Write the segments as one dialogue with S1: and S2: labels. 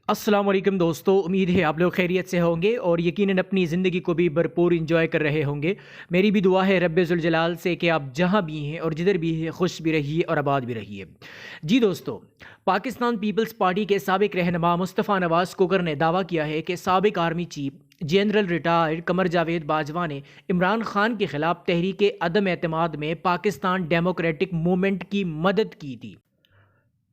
S1: السلام علیکم دوستو، امید ہے آپ لوگ خیریت سے ہوں گے اور یقیناً اپنی زندگی کو بھی بھرپور انجوائے کر رہے ہوں گے۔ میری بھی دعا ہے رب ذوالجلال سے کہ آپ جہاں بھی ہیں اور جدھر بھی ہیں خوش بھی رہیے اور آباد بھی رہیے۔ جی دوستو، پاکستان پیپلز پارٹی کے سابق رہنما مصطفیٰ نواز کوکر نے دعویٰ کیا ہے کہ سابق army chief general retired Qamar Javed Bajwa نے عمران خان کے خلاف تحریک عدم اعتماد میں پاکستان ڈیموکریٹک موومنٹ کی مدد کی تھی۔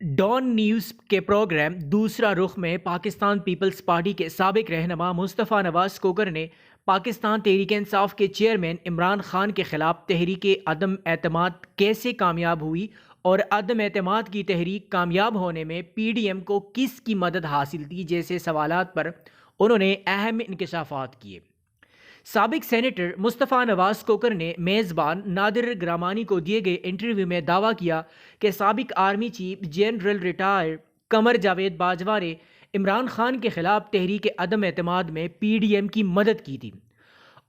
S1: ڈان نیوز کے پروگرام دوسرا رخ میں پاکستان پیپلز پارٹی کے سابق رہنما مصطفیٰ نواز کوکر نے پاکستان تحریک انصاف کے چیئرمین عمران خان کے خلاف تحریک عدم اعتماد کیسے کامیاب ہوئی اور عدم اعتماد کی تحریک کامیاب ہونے میں پی ڈی ایم کو کس کی مدد حاصل تھی جیسے سوالات پر انہوں نے اہم انکشافات کیے۔ سابق سینیٹر مصطفیٰ نواز کوکر نے میزبان نادر گرامانی کو دیے گئے انٹرویو میں دعویٰ کیا کہ سابق army chief general retired Qamar Javed Bajwa نے عمران خان کے خلاف تحریک عدم اعتماد میں پی ڈی ایم کی مدد کی تھی۔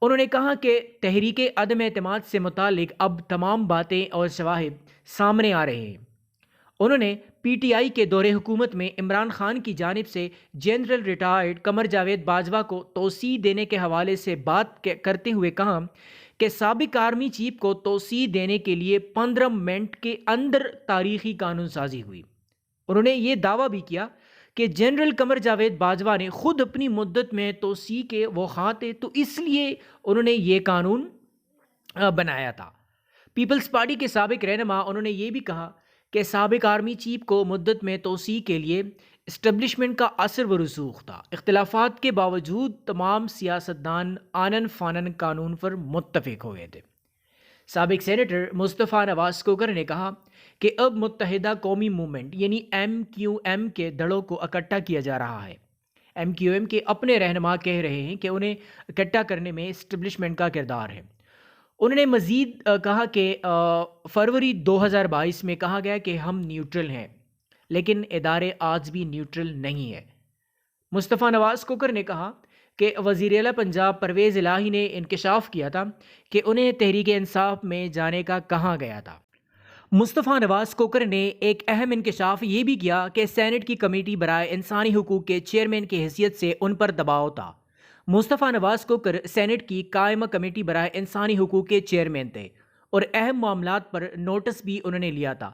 S1: انہوں نے کہا کہ تحریک عدم اعتماد سے متعلق اب تمام باتیں اور شواہد سامنے آ رہے ہیں۔ انہوں نے پی ٹی آئی کے دور حکومت میں عمران خان کی جانب سے جنرل ریٹائرڈ قمر جاوید باجوہ کو توسیع دینے کے حوالے سے بات کرتے ہوئے کہا کہ سابق آرمی چیف کو توسیع دینے کے لیے 15 منٹ کے اندر تاریخی قانون سازی ہوئی۔ انہوں نے یہ دعویٰ بھی کیا کہ جنرل قمر جاوید باجوہ نے خود اپنی مدت میں توسیع کے وہ خواہاں تو اس لیے انہوں نے یہ قانون بنایا تھا۔ پیپلز پارٹی کے سابق رہنما انہوں نے یہ بھی کہا کہ سابق آرمی چیف کو مدت میں توسیع کے لیے اسٹیبلشمنٹ کا اثر و رسوخ تھا۔ اختلافات کے باوجود تمام سیاستدان آنن فانن قانون پر متفق ہوئے تھے۔ سابق سینیٹر مصطفیٰ نواز کوکر نے کہا کہ اب متحدہ قومی موومنٹ یعنی ایم کیو ایم کے دڑوں کو اکٹھا کیا جا رہا ہے۔ ایم کیو ایم کے اپنے رہنما کہہ رہے ہیں کہ انہیں اکٹھا کرنے میں اسٹیبلشمنٹ کا کردار ہے۔ انہوں نے مزید کہا کہ فروری 2022 میں کہا گیا کہ ہم نیوٹرل ہیں، لیکن ادارے آج بھی نیوٹرل نہیں ہے۔ مصطفیٰ نواز کوکر نے کہا کہ وزیر اعلیٰ پنجاب پرویز الہی نے انکشاف کیا تھا کہ انہیں تحریک انصاف میں جانے کا کہا گیا تھا۔ مصطفیٰ نواز کوکر نے ایک اہم انکشاف یہ بھی کیا کہ سینٹ کی کمیٹی برائے انسانی حقوق کے چیئرمین کی حیثیت سے ان پر دباؤ تھا۔ مصطفیٰ نواز کوکر سینٹ کی قائمہ کمیٹی برائے انسانی حقوق کے چیئرمین تھے اور اہم معاملات پر نوٹس بھی انہوں نے لیا تھا۔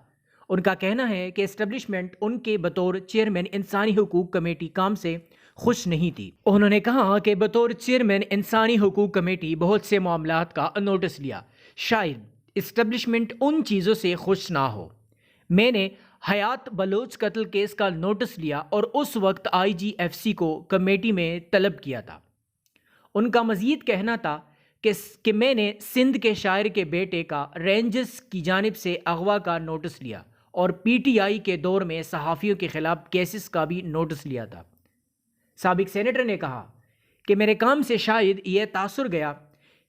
S1: ان کا کہنا ہے کہ اسٹیبلشمنٹ ان کے بطور چیئرمین انسانی حقوق کمیٹی کام سے خوش نہیں تھی۔ انہوں نے کہا کہ بطور چیئرمین انسانی حقوق کمیٹی بہت سے معاملات کا نوٹس لیا، شاید اسٹیبلشمنٹ ان چیزوں سے خوش نہ ہو۔ میں نے حیات بلوچ قتل کیس کا نوٹس لیا اور اس وقت آئی جی ایف سی کو کمیٹی میں طلب کیا تھا۔ ان کا مزید کہنا تھا کہ میں نے سندھ کے شاعر کے بیٹے کا رینجرز کی جانب سے اغوا کا نوٹس لیا اور پی ٹی آئی کے دور میں صحافیوں کے خلاف کیسز کا بھی نوٹس لیا تھا۔ سابق سینیٹر نے کہا کہ میرے کام سے شاید یہ تاثر گیا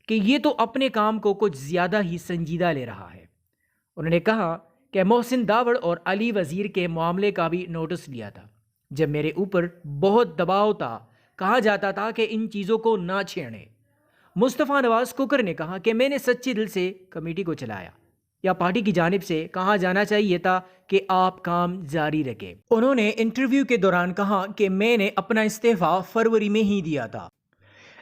S1: کہ یہ تو اپنے کام کو کچھ زیادہ ہی سنجیدہ لے رہا ہے۔ انہوں نے کہا کہ محسن داوڑ اور علی وزیر کے معاملے کا بھی نوٹس لیا تھا جب میرے اوپر بہت دباؤ تھا، کہا جاتا تھا کہ ان چیزوں کو نہ چھیڑیں۔ مصطفیٰ نواز کوکر نے کہا کہ میں نے سچے دل سے کمیٹی کو چلایا، یا پارٹی کی جانب سے کہا جانا چاہیے تھا کہ آپ کام جاری رکھیں۔ انہوں نے انٹرویو کے دوران کہا کہ میں نے اپنا استعفیٰ فروری میں ہی دیا تھا،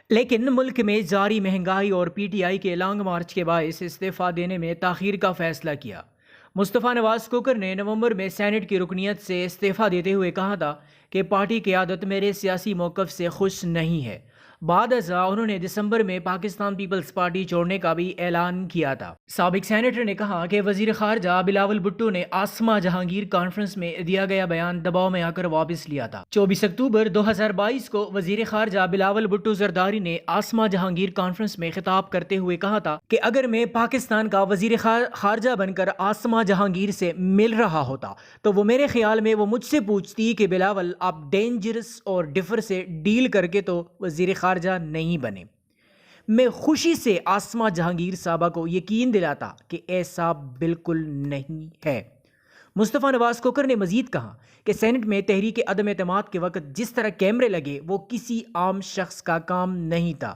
S1: لیکن ملک میں جاری مہنگائی اور پی ٹی آئی کے لانگ مارچ کے باعث استعفیٰ دینے میں تاخیر کا فیصلہ کیا۔ مصطفیٰ نواز کوکر نے نومبر میں سینٹ کی رکنیت سے استعفیٰ دیتے ہوئے کہا تھا کہ پارٹی قیادت میرے سیاسی موقف سے خوش نہیں ہے۔ بعد ازاں انہوں نے دسمبر میں پاکستان پیپلز پارٹی چھوڑنے کا بھی اعلان کیا تھا۔ سابق سینیٹر نے کہا کہ وزیر خارجہ بلاول بھٹو نے آسما جہانگیر کانفرنس میں دیا گیا بیان دباؤ میں آ کر واپس لیا تھا۔ 24 اکتوبر 2022 کو وزیر خارجہ بلاول بھٹو زرداری نے آسما جہانگیر کانفرنس میں خطاب کرتے ہوئے کہا تھا کہ اگر میں پاکستان کا وزیر خارجہ بن کر آسما جہانگیر سے مل رہا ہوتا تو وہ میرے خیال میں وہ مجھ سے پوچھتی کہ بلاول آپ ڈینجرس اور ڈفر سے ڈیل کر کے تو وزیر خارجہ نہیں بنے۔ میں خوشی سے آسما جہانگیر صاحبہ کو یقین دلاتا کہ ایسا بالکل نہیں ہے۔ مصطفیٰ نواز کوکر نے مزید کہا کہ سینٹ میں تحریک عدم اعتماد کے وقت جس طرح کیمرے لگے وہ کسی عام شخص کا کام نہیں تھا۔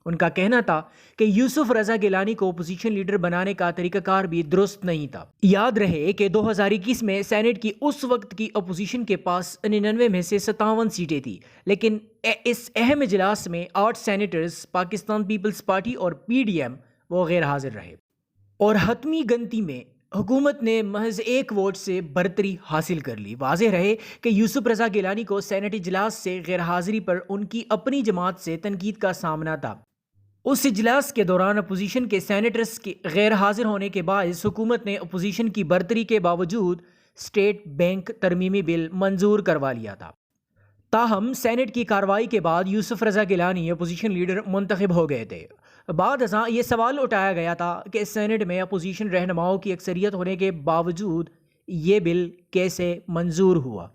S1: ان کا کہنا تھا کہ یوسف رضا گیلانی کو اپوزیشن لیڈر بنانے کا طریقہ کار بھی درست نہیں تھا۔ یاد رہے کہ 2021 میں سینٹ کی اس وقت کی اپوزیشن کے پاس 99 میں سے 57 سیٹیں تھیں، لیکن اس اہم اجلاس میں 8 سینیٹرز پاکستان پیپلز پارٹی اور PDM وہ غیر حاضر رہے، اور حتمی گنتی میں حکومت نے محض 1 ووٹ سے برتری حاصل کر لی۔ واضح رہے کہ یوسف رضا گیلانی کو سینٹ اجلاس سے غیر حاضری پر ان کی اپنی جماعت سے تنقید کا سامنا تھا۔ اس اجلاس کے دوران اپوزیشن کے سینیٹرز کے غیر حاضر ہونے کے باعث حکومت نے اپوزیشن کی برتری کے باوجود اسٹیٹ بینک ترمیمی بل منظور کروا لیا تھا۔ تاہم سینٹ کی کارروائی کے بعد یوسف رضا گیلانی اپوزیشن لیڈر منتخب ہو گئے تھے۔ بعد ازاں یہ سوال اٹھایا گیا تھا کہ سینٹ میں اپوزیشن رہنماؤں کی اکثریت ہونے کے باوجود یہ بل کیسے منظور ہوا۔